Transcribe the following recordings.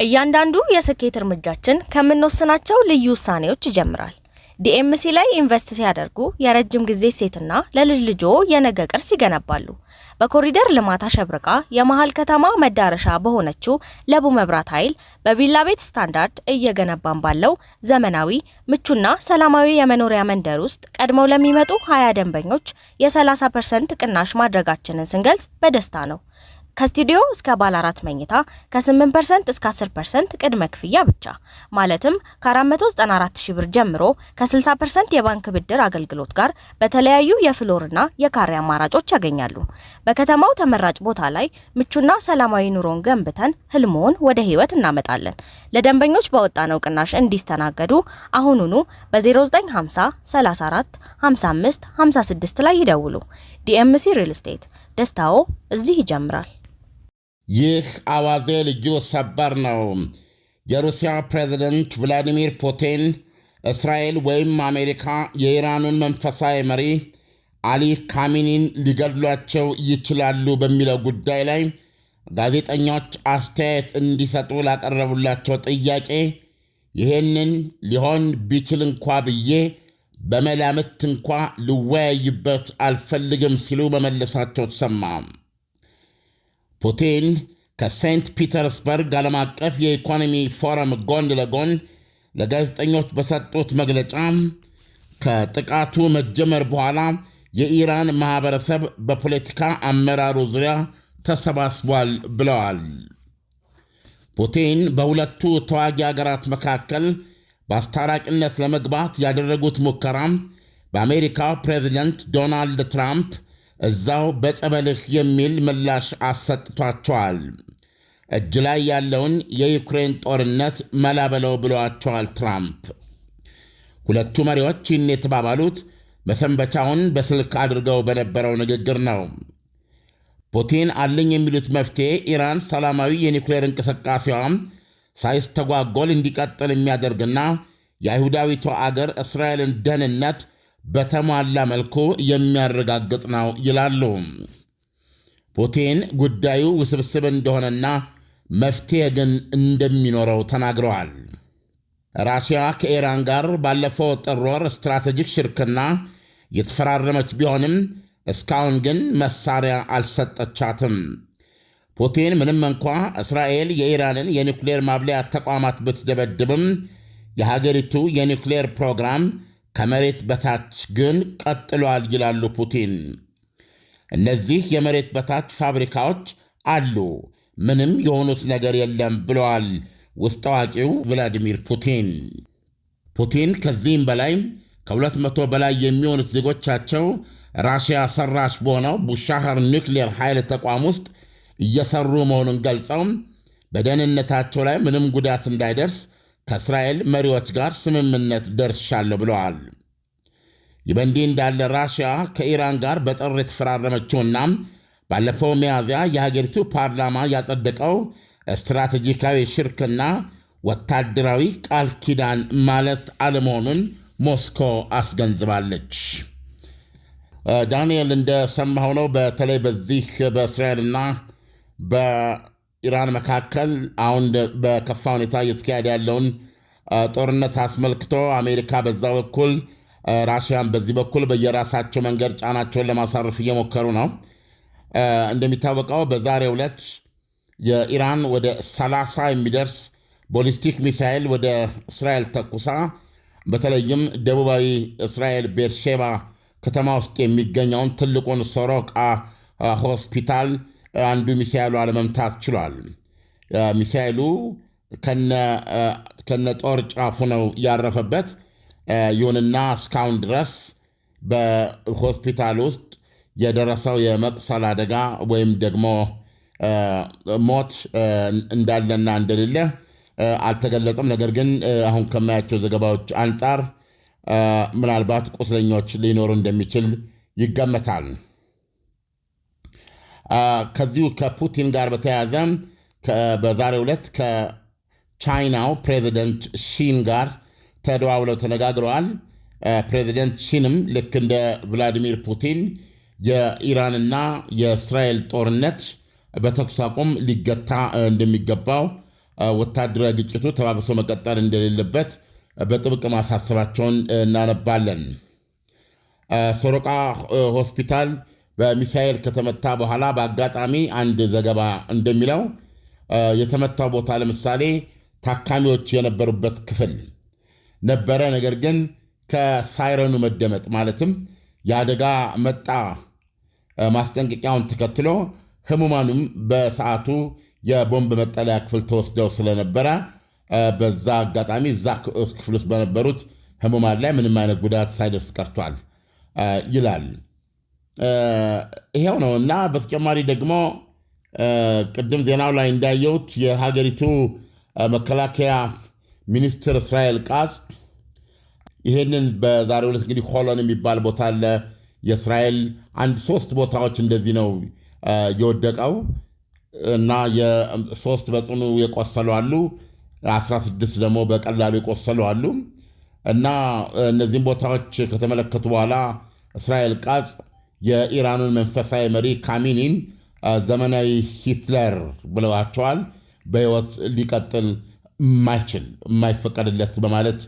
እያንዳንዱ የስኬት እርምጃችን ከምንወስናቸው ልዩ ውሳኔዎች ይጀምራል። ዲኤምሲ ላይ ኢንቨስት ሲያደርጉ የረጅም ጊዜ ሴትና ለልጅ ልጆ የነገ ቅርስ ይገነባሉ። በኮሪደር ልማት አሸብርቃ የመሃል ከተማ መዳረሻ በሆነችው ለቡ መብራት ኃይል በቪላ ቤት ስታንዳርድ እየገነባን ባለው ዘመናዊ ምቹና ሰላማዊ የመኖሪያ መንደር ውስጥ ቀድመው ለሚመጡ 20 ደንበኞች የ30% ቅናሽ ማድረጋችንን ስንገልጽ በደስታ ነው። ከስቱዲዮ እስከ ባለ 4 መኝታ ከ8% እስከ 10% ቅድመ ክፍያ ብቻ ማለትም ከ494,000 ብር ጀምሮ ከ60% የባንክ ብድር አገልግሎት ጋር በተለያዩ የፍሎርና የካሬ አማራጮች ያገኛሉ። በከተማው ተመራጭ ቦታ ላይ ምቹና ሰላማዊ ኑሮን ገንብተን ህልሞን ወደ ህይወት እናመጣለን። ለደንበኞች በወጣነው ቅናሽ እንዲስተናገዱ አሁኑኑ በ0950 34 55 56 ላይ ይደውሉ። ዲኤምሲ ሪል ስቴት፣ ደስታው እዚህ ይጀምራል። ይህ አዋዜ ልዩ ሰበር ነው። የሩሲያ ፕሬዝደንት ቭላዲሚር ፑቲን እስራኤል ወይም አሜሪካ የኢራኑን መንፈሳዊ መሪ አሊ ካሚኒን ሊገድሏቸው ይችላሉ በሚለው ጉዳይ ላይ ጋዜጠኞች አስተያየት እንዲሰጡ ላቀረቡላቸው ጥያቄ ይህንን ሊሆን ቢችል እንኳ ብዬ በመላምት እንኳ ልወያይበት አልፈልግም ሲሉ መመለሳቸው ተሰማ። ፑቲን ከሴንት ፒተርስበርግ ዓለም አቀፍ የኢኮኖሚ ፎረም ጎን ለጎን ለጋዜጠኞች በሰጡት መግለጫ ከጥቃቱ መጀመር በኋላ የኢራን ማኅበረሰብ በፖለቲካ አመራሩ ዙሪያ ተሰባስቧል ብለዋል። ፑቲን በሁለቱ ተዋጊ አገራት መካከል በአስታራቂነት ለመግባት ያደረጉት ሙከራም በአሜሪካ ፕሬዝደንት ዶናልድ ትራምፕ እዛው በጸበልህ የሚል ምላሽ አሰጥቷቸዋል። እጅ ላይ ያለውን የዩክሬን ጦርነት መላበለው ብለዋቸዋል ትራምፕ። ሁለቱ መሪዎች ይህን የተባባሉት መሰንበቻውን በስልክ አድርገው በነበረው ንግግር ነው። ፑቲን አለኝ የሚሉት መፍትሔ ኢራን ሰላማዊ የኒውክሌር እንቅስቃሴዋም ሳይስተጓጎል እንዲቀጥል የሚያደርግና የአይሁዳዊቷ አገር እስራኤልን ደህንነት በተሟላ መልኩ የሚያረጋግጥ ነው ይላሉ። ፑቲን ጉዳዩ ውስብስብ እንደሆነና መፍትሔ ግን እንደሚኖረው ተናግረዋል። ራሽያ ከኢራን ጋር ባለፈው ጥር ወር ስትራቴጂክ ሽርክና የተፈራረመች ቢሆንም እስካሁን ግን መሳሪያ አልሰጠቻትም። ፑቲን ምንም እንኳ እስራኤል የኢራንን የኒውክሌር ማብለያ ተቋማት ብትደበድብም የሀገሪቱ የኒውክሌር ፕሮግራም ከመሬት በታች ግን ቀጥሏል ይላሉ ፑቲን። እነዚህ የመሬት በታች ፋብሪካዎች አሉ፣ ምንም የሆኑት ነገር የለም ብለዋል ውስጥ አዋቂው ቭላዲሚር ፑቲን። ፑቲን ከዚህም በላይ ከ200 በላይ የሚሆኑት ዜጎቻቸው ራሽያ ሰራሽ በሆነው ቡሻኸር ኒውክሌር ኃይል ተቋም ውስጥ እየሰሩ መሆኑን ገልጸው በደህንነታቸው ላይ ምንም ጉዳት እንዳይደርስ ከእስራኤል መሪዎች ጋር ስምምነት ደርሻለሁ ብለዋል። ይህ በእንዲህ እንዳለ ራሽያ ከኢራን ጋር በጥር የተፈራረመችውና ባለፈው ሚያዝያ የሀገሪቱ ፓርላማ ያጸደቀው ስትራቴጂካዊ ሽርክና ወታደራዊ ቃል ኪዳን ማለት አለመሆኑን ሞስኮ አስገንዝባለች። ዳንኤል እንደሰማኸው ነው። በተለይ በዚህ በእስራኤልና በኢራን መካከል አሁን በከፋ ሁኔታ እየተካሄደ ያለውን ጦርነት አስመልክቶ አሜሪካ በዛ በኩል ራሽያን በዚህ በኩል በየራሳቸው መንገድ ጫናቸውን ለማሳረፍ እየሞከሩ ነው። እንደሚታወቀው በዛሬው ዕለት የኢራን ወደ 30 የሚደርስ ቦሊስቲክ ሚሳይል ወደ እስራኤል ተኩሳ በተለይም ደቡባዊ እስራኤል ቤርሼባ ከተማ ውስጥ የሚገኘውን ትልቁን ሶሮቃ ሆስፒታል አንዱ ሚሳይሉ አለመምታት ችሏል። ሚሳይሉ ከነ ጦር ጫፉ ነው ያረፈበት። ይሁንና እስካሁን ድረስ በሆስፒታል ውስጥ የደረሰው የመቁሰል አደጋ ወይም ደግሞ ሞት እንዳለና እንደሌለ አልተገለጸም። ነገር ግን አሁን ከማያቸው ዘገባዎች አንጻር ምናልባት ቁስለኞች ሊኖሩ እንደሚችል ይገመታል። ከዚሁ ከፑቲን ጋር በተያያዘ በዛሬው ዕለት ከቻይናው ፕሬዚደንት ሺን ጋር ተደዋውለው ተነጋግረዋል። ፕሬዚደንት ሺንም ልክ እንደ ቭላዲሚር ፑቲን የኢራንና የእስራኤል ጦርነት በተኩስ አቁም ሊገታ እንደሚገባው ወታደራዊ ግጭቱ ተባብሶ መቀጠል እንደሌለበት በጥብቅ ማሳሰባቸውን እናነባለን። ሶሮቃ ሆስፒታል በሚሳኤል ከተመታ በኋላ በአጋጣሚ አንድ ዘገባ እንደሚለው የተመታው ቦታ ለምሳሌ ታካሚዎች የነበሩበት ክፍል ነበረ። ነገር ግን ከሳይረኑ መደመጥ ማለትም የአደጋ መጣ ማስጠንቀቂያውን ተከትሎ ህሙማኑም በሰዓቱ የቦምብ መጠለያ ክፍል ተወስደው ስለነበረ በዛ አጋጣሚ እዛ ክፍል ውስጥ በነበሩት ህሙማን ላይ ምንም አይነት ጉዳት ሳይደርስ ቀርቷል ይላል። ይሄው ነው እና በተጨማሪ ደግሞ ቅድም ዜናው ላይ እንዳየሁት የሀገሪቱ መከላከያ ሚኒስትር እስራኤል ቃጽ ይሄንን በዛሬው ዕለት እንግዲህ ሆሎን የሚባል ቦታ አለ የእስራኤል 3 ቦታዎች እንደዚህ ነው የወደቀው እና የ3 በጽኑ የቆሰሉ አሉ 16 ደግሞ በቀላሉ የቆሰሉ አሉ እና እነዚህን ቦታዎች ከተመለከቱ በኋላ እስራኤል ቃጽ የኢራኑን መንፈሳዊ መሪ ካሚኒን ዘመናዊ ሂትለር ብለዋቸዋል። በህይወት ሊቀጥል የማይፈቀድለት በማለት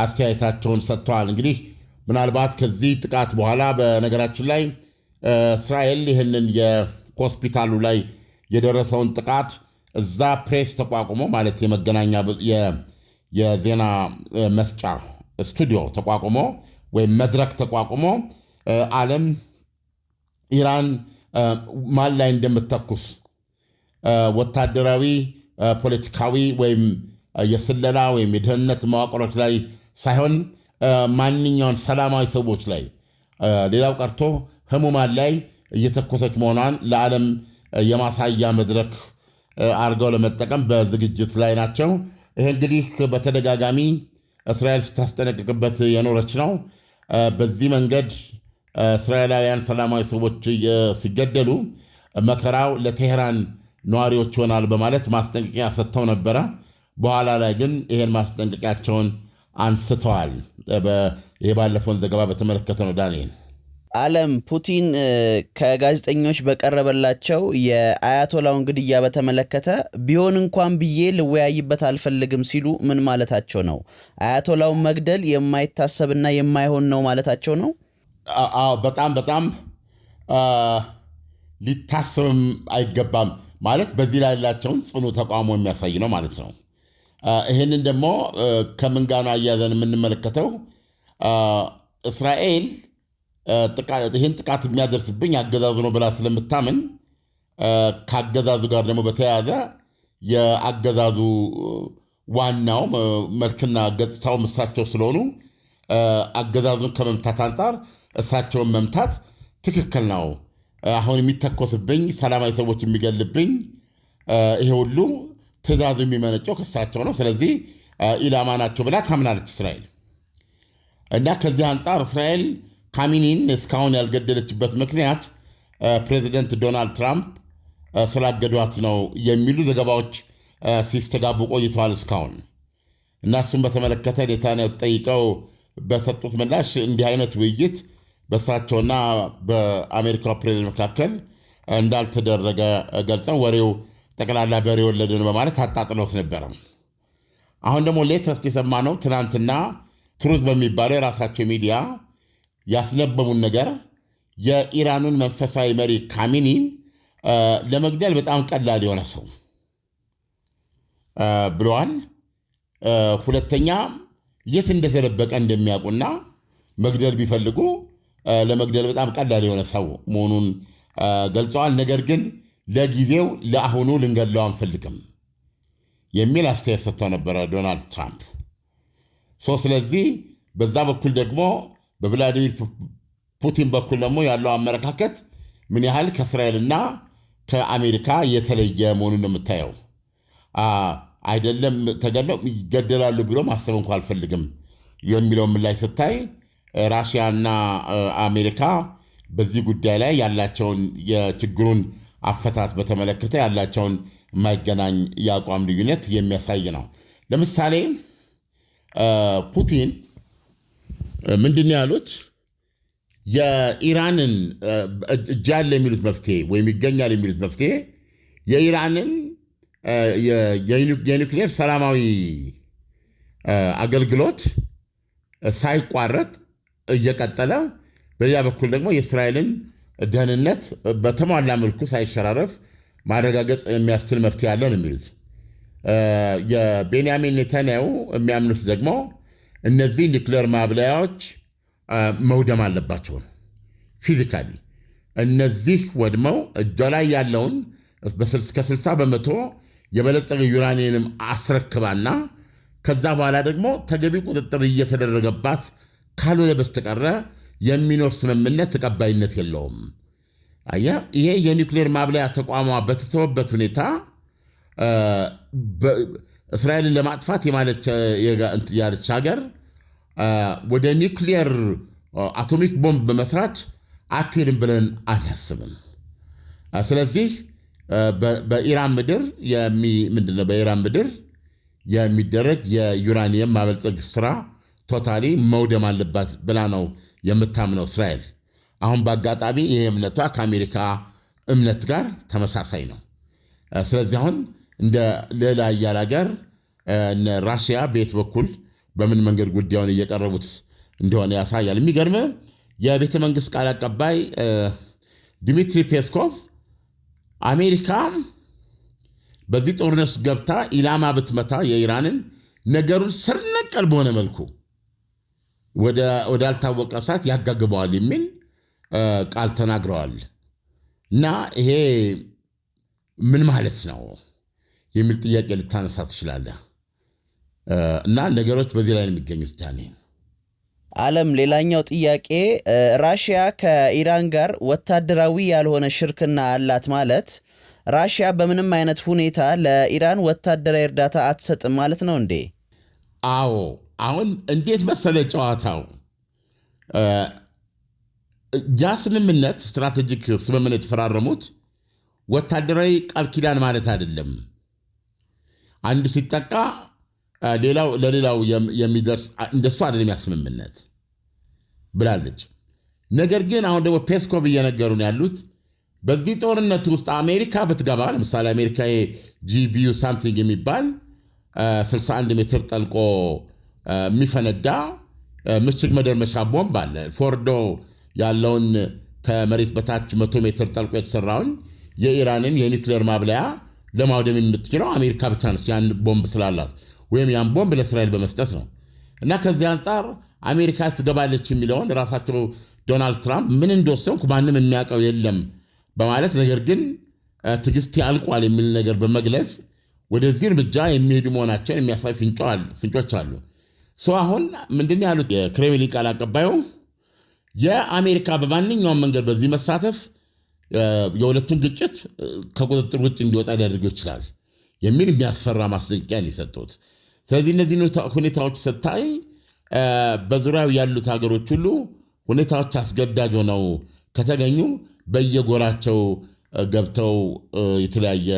አስተያየታቸውን ሰጥተዋል። እንግዲህ ምናልባት ከዚህ ጥቃት በኋላ በነገራችን ላይ እስራኤል ይህንን የሆስፒታሉ ላይ የደረሰውን ጥቃት እዛ ፕሬስ ተቋቁሞ ማለት የመገናኛ የዜና መስጫ ስቱዲዮ ተቋቁሞ ወይም መድረክ ተቋቁሞ ዓለም ኢራን ማን ላይ እንደምትተኩስ ወታደራዊ፣ ፖለቲካዊ ወይም የስለላ ወይም የደህንነት መዋቅሮች ላይ ሳይሆን ማንኛውን ሰላማዊ ሰዎች ላይ ሌላው ቀርቶ ህሙማን ላይ እየተኮሰች መሆኗን ለዓለም የማሳያ መድረክ አድርገው ለመጠቀም በዝግጅት ላይ ናቸው። ይህ እንግዲህ በተደጋጋሚ እስራኤል ስታስጠነቅቅበት የኖረች ነው። በዚህ መንገድ እስራኤላውያን ሰላማዊ ሰዎች ሲገደሉ መከራው ለቴህራን ነዋሪዎች ይሆናል በማለት ማስጠንቀቂያ ሰጥተው ነበረ። በኋላ ላይ ግን ይሄን ማስጠንቀቂያቸውን አንስተዋል። ይሄ ባለፈውን ዘገባ በተመለከተ ነው። ዳንኤል ዓለም ፑቲን ከጋዜጠኞች በቀረበላቸው የአያቶላውን ግድያ በተመለከተ ቢሆን እንኳን ብዬ ልወያይበት አልፈልግም ሲሉ ምን ማለታቸው ነው? አያቶላውን መግደል የማይታሰብና የማይሆን ነው ማለታቸው ነው? በጣም ሊታሰብም አይገባም ማለት በዚህ ላይ ያላቸውን ጽኑ ተቃውሞ የሚያሳይ ነው ማለት ነው። ይህንን ደግሞ ከምን ጋር ነው አያይዘን የምንመለከተው? እስራኤል ይህን ጥቃት የሚያደርስብኝ አገዛዙ ነው ብላ ስለምታምን ከአገዛዙ ጋር ደግሞ በተያያዘ የአገዛዙ ዋናው መልክና ገጽታው እሳቸው ስለሆኑ አገዛዙን ከመምታት አንጻር እሳቸውን መምታት ትክክል ነው። አሁን የሚተኮስብኝ ሰላማዊ ሰዎች የሚገልብኝ ይሄ ሁሉ ትእዛዙ የሚመነጨው ከእሳቸው ነው። ስለዚህ ኢላማ ናቸው ብላ ታምናለች እስራኤል እና ከዚህ አንጻር እስራኤል ካሚኒን እስካሁን ያልገደለችበት ምክንያት ፕሬዚደንት ዶናልድ ትራምፕ ስላገዷት ነው የሚሉ ዘገባዎች ሲስተጋቡ ቆይተዋል እስካሁን እና እሱም በተመለከተ ኔታንያሁ ጠይቀው በሰጡት ምላሽ እንዲህ አይነት ውይይት በእሳቸውና በአሜሪካው ፕሬዚደንት መካከል እንዳልተደረገ ገልጸው ወሬው ጠቅላላ በሬ ወለድን በማለት አጣጥለውት ነበረ። አሁን ደግሞ ሌተስት የሰማነው ትናንትና ትሩዝ በሚባለው የራሳቸው ሚዲያ ያስነበቡን ነገር የኢራኑን መንፈሳዊ መሪ ካሚኒን ለመግደል በጣም ቀላል የሆነ ሰው ብለዋል። ሁለተኛ የት እንደተደበቀ እንደሚያውቁና መግደል ቢፈልጉ ለመግደል በጣም ቀላል የሆነ ሰው መሆኑን ገልጸዋል። ነገር ግን ለጊዜው ለአሁኑ ልንገድለው አንፈልግም የሚል አስተያየት ሰጥተው ነበረ ዶናልድ ትራምፕ። ስለዚህ በዛ በኩል ደግሞ በቭላዲሚር ፑቲን በኩል ደግሞ ያለው አመለካከት ምን ያህል ከእስራኤልና ከአሜሪካ የተለየ መሆኑን ነው የምታየው። አይደለም ተገለው ይገደላሉ ብሎ ማሰብ እንኳ አልፈልግም የሚለው ምላሽ ስታይ ራሽያና አሜሪካ በዚህ ጉዳይ ላይ ያላቸውን የችግሩን አፈታት በተመለከተ ያላቸውን የማይገናኝ የአቋም ልዩነት የሚያሳይ ነው። ለምሳሌ ፑቲን ምንድን ያሉት የኢራንን እጅ ያለ የሚሉት መፍትሄ ወይም ይገኛል የሚሉት መፍትሄ የኢራንን የኒውክሌር ሰላማዊ አገልግሎት ሳይቋረጥ እየቀጠለ በሌላ በኩል ደግሞ የእስራኤልን ደህንነት በተሟላ መልኩ ሳይሸራረፍ ማረጋገጥ የሚያስችል መፍትሄ ያለን የሚሉት የቤንያሚን ኔታንያሁ የሚያምኑት ደግሞ እነዚህ ኒውክሌር ማብለያዎች መውደም አለባቸው ነው። ፊዚካሊ እነዚህ ወድመው እጇ ላይ ያለውን እስከ 60 በመቶ የበለጸገ ዩራኒየም አስረክባና ከዛ በኋላ ደግሞ ተገቢ ቁጥጥር እየተደረገባት ካልሆነ በስተቀረ የሚኖር ስምምነት ተቀባይነት የለውም። ይሄ የኒውክሌር ማብለያ ተቋሟ በተተወበት ሁኔታ እስራኤልን ለማጥፋት ያለች ሀገር ወደ ኒውክሌር አቶሚክ ቦምብ በመስራት አትሄድም ብለን አናስብም። ስለዚህ በኢራን ምድር የሚደረግ የዩራኒየም ማበልጸግ ስራ ቶታሊ መውደም አለባት ብላ ነው የምታምነው እስራኤል። አሁን በአጋጣሚ ይሄ እምነቷ ከአሜሪካ እምነት ጋር ተመሳሳይ ነው። ስለዚህ አሁን እንደ ሌላ አያል ሀገር ራሽያ በየት በኩል በምን መንገድ ጉዳዩን እየቀረቡት እንደሆነ ያሳያል። የሚገርም የቤተ መንግሥት ቃል አቀባይ ዲሚትሪ ፔስኮቭ አሜሪካ በዚህ ጦርነት ገብታ ኢላማ ብትመታ የኢራንን ነገሩን ስር ነቀል በሆነ መልኩ ወዳልታወቀ እሳት ያጋግበዋል የሚል ቃል ተናግረዋል። እና ይሄ ምን ማለት ነው የሚል ጥያቄ ልታነሳ ትችላለህ። እና ነገሮች በዚህ ላይ ነው የሚገኙት። ዳንኤል ዓለም ሌላኛው ጥያቄ ራሽያ ከኢራን ጋር ወታደራዊ ያልሆነ ሽርክና አላት ማለት ራሽያ በምንም አይነት ሁኔታ ለኢራን ወታደራዊ እርዳታ አትሰጥም ማለት ነው እንዴ? አዎ። አሁን እንዴት መሰለ ጨዋታው፣ ያ ስምምነት ስትራቴጂክ ስምምነት የተፈራረሙት ወታደራዊ ቃል ኪዳን ማለት አይደለም። አንዱ ሲጠቃ ሌላው ለሌላው የሚደርስ እንደሱ አይደለም ያ ስምምነት ብላለች። ነገር ግን አሁን ደግሞ ፔስኮቭ እየነገሩን ያሉት በዚህ ጦርነት ውስጥ አሜሪካ ብትገባ፣ ለምሳሌ አሜሪካ ጂቢዩ ሳምቲንግ የሚባል 61 ሜትር ጠልቆ የሚፈነዳ ምሽግ መደርመሻ ቦምብ አለ። ፎርዶ ያለውን ከመሬት በታች 100 ሜትር ጠልቆ የተሰራውን የኢራንን የኒውክሌር ማብለያ ለማውደም የምትችለው አሜሪካ ብቻ ነች፣ ያን ቦምብ ስላላት ወይም ያን ቦምብ ለእስራኤል በመስጠት ነው። እና ከዚህ አንጻር አሜሪካ ትገባለች የሚለውን ራሳቸው ዶናልድ ትራምፕ ምን እንደወሰንኩ ማንም የሚያውቀው የለም በማለት ነገር ግን ትዕግስት ያልቋል የሚል ነገር በመግለጽ ወደዚህ እርምጃ የሚሄዱ መሆናቸውን የሚያሳይ ፍንጮች አሉ። አሁን ምንድን ያሉት የክሬምሊን ቃል አቀባዩ የአሜሪካ በማንኛውም መንገድ በዚህ መሳተፍ የሁለቱን ግጭት ከቁጥጥር ውጭ እንዲወጣ ሊያደርገው ይችላል የሚል የሚያስፈራ ማስጠንቀቂያ ሊሰጡት። ስለዚህ እነዚህ ሁኔታዎች ስታይ በዙሪያው ያሉት ሀገሮች ሁሉ ሁኔታዎች አስገዳጅ ሆነው ከተገኙ በየጎራቸው ገብተው የተለያየ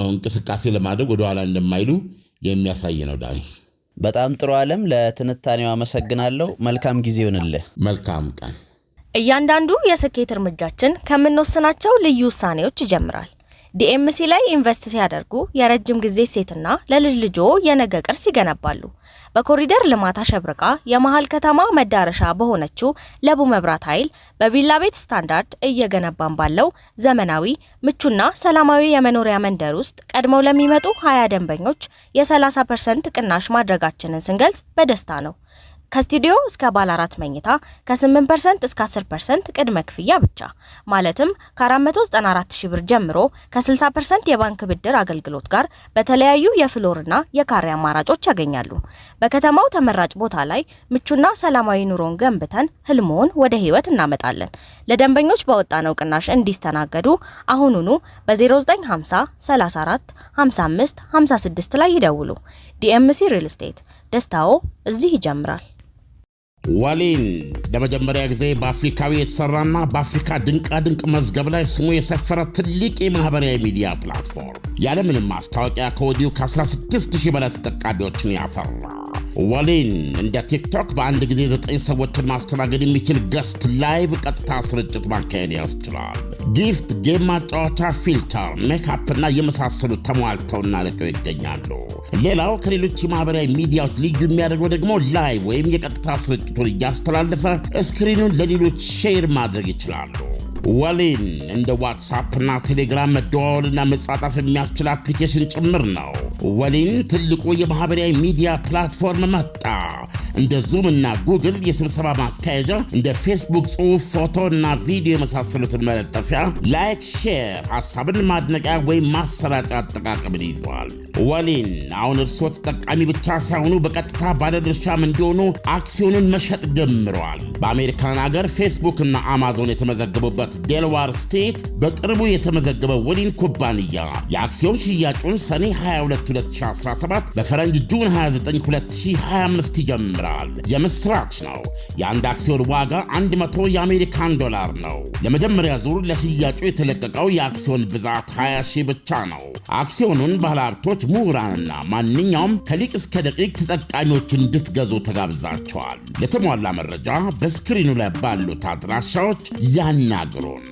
እንቅስቃሴ ለማድረግ ወደኋላ እንደማይሉ የሚያሳይ ነው። ዳኒ በጣም ጥሩ ዓለም፣ ለትንታኔው አመሰግናለሁ። መልካም ጊዜ ይሁንልህ። መልካም ቀን። እያንዳንዱ የስኬት እርምጃችን ከምንወስናቸው ልዩ ውሳኔዎች ይጀምራል። ዲኤምሲ ላይ ኢንቨስት ሲያደርጉ የረጅም ጊዜ ሴትና ለልጅ ልጆ የነገ ቅርስ ይገነባሉ። በኮሪደር ልማት አሸብርቃ የመሃል ከተማ መዳረሻ በሆነችው ለቡ መብራት ኃይል በቪላ ቤት ስታንዳርድ እየገነባን ባለው ዘመናዊ ምቹና ሰላማዊ የመኖሪያ መንደር ውስጥ ቀድመው ለሚመጡ 20 ደንበኞች የ30% ቅናሽ ማድረጋችንን ስንገልጽ በደስታ ነው። ከስቱዲዮ እስከ ባለ 4 መኝታ ከ8% እስከ 10% ቅድመ ክፍያ ብቻ ማለትም ከ494,000 ብር ጀምሮ ከ60% የባንክ ብድር አገልግሎት ጋር በተለያዩ የፍሎርና የካሬ አማራጮች ያገኛሉ። በከተማው ተመራጭ ቦታ ላይ ምቹና ሰላማዊ ኑሮን ገንብተን ህልሞን ወደ ህይወት እናመጣለን። ለደንበኞች በወጣነው ቅናሽ እንዲስተናገዱ አሁኑኑ በ0950 34 55 56 ላይ ይደውሉ። ዲኤምሲ ሪል ስቴት፣ ደስታው እዚህ ይጀምራል። ወሊን ለመጀመሪያ ጊዜ በአፍሪካዊ የተሰራና በአፍሪካ ድንቃድንቅ መዝገብ ላይ ስሙ የሰፈረ ትልቅ የማህበራዊ ሚዲያ ፕላትፎርም ያለምንም ማስታወቂያ ከወዲሁ ከ16,000 በላይ ተጠቃሚዎችን ያፈራ ወሊን እንደ ቲክቶክ በአንድ ጊዜ 9 ሰዎችን ማስተናገድ የሚችል ገስት ላይቭ ቀጥታ ስርጭት ማካሄድ ያስችላል። ጊፍት፣ ጌም ማጫወቻ፣ ፊልተር፣ ሜካፕ እና የመሳሰሉት ተሟልተውና ልቀው ይገኛሉ። ሌላው ከሌሎች የማህበራዊ ሚዲያዎች ልዩ የሚያደርገው ደግሞ ላይቭ ወይም የቀጥታ ስርጭቱን እያስተላለፈ ስክሪኑን ለሌሎች ሼር ማድረግ ይችላሉ። ወሊን እንደ ዋትሳፕ እና ቴሌግራም መደዋወልና መጻጣፍ የሚያስችል አፕሊኬሽን ጭምር ነው። ወሊን ትልቁ የማህበራዊ ሚዲያ ፕላትፎርም መጣ። እንደ ዙም እና ጉግል የስብሰባ ማካሄጃ፣ እንደ ፌስቡክ ጽሑፍ፣ ፎቶ እና ቪዲዮ የመሳሰሉትን መለጠፊያ፣ ላይክ፣ ሼር፣ ሐሳብን ማድነቂያ ወይም ማሰራጫ አጠቃቀምን ይዘዋል። ወሊን አሁን እርስዎ ተጠቃሚ ብቻ ሳይሆኑ በቀጥታ ባለድርሻም እንዲሆኑ አክሲዮንን መሸጥ ጀምረዋል። በአሜሪካን ሀገር ፌስቡክ እና አማዞን የተመዘገቡበት ዴልዋር ስቴት በቅርቡ የተመዘገበ ወሊን ኩባንያ የአክሲዮን ሽያጩን ሰኔ 22 2017 በፈረንጅ ጁን 29 2025 ይጀምራል። የምስራች ነው። የአንድ አክሲዮን ዋጋ 100 የአሜሪካን ዶላር ነው። ለመጀመሪያ ዙር ለሽያጩ የተለቀቀው የአክሲዮን ብዛት 20 ሺህ ብቻ ነው። አክሲዮኑን ባለሀብቶች፣ ምሁራንና ማንኛውም ከሊቅ እስከ ደቂቅ ተጠቃሚዎች እንድትገዙ ተጋብዛቸዋል። ለተሟላ መረጃ በስክሪኑ ላይ ባሉት አድራሻዎች ያናግሩን።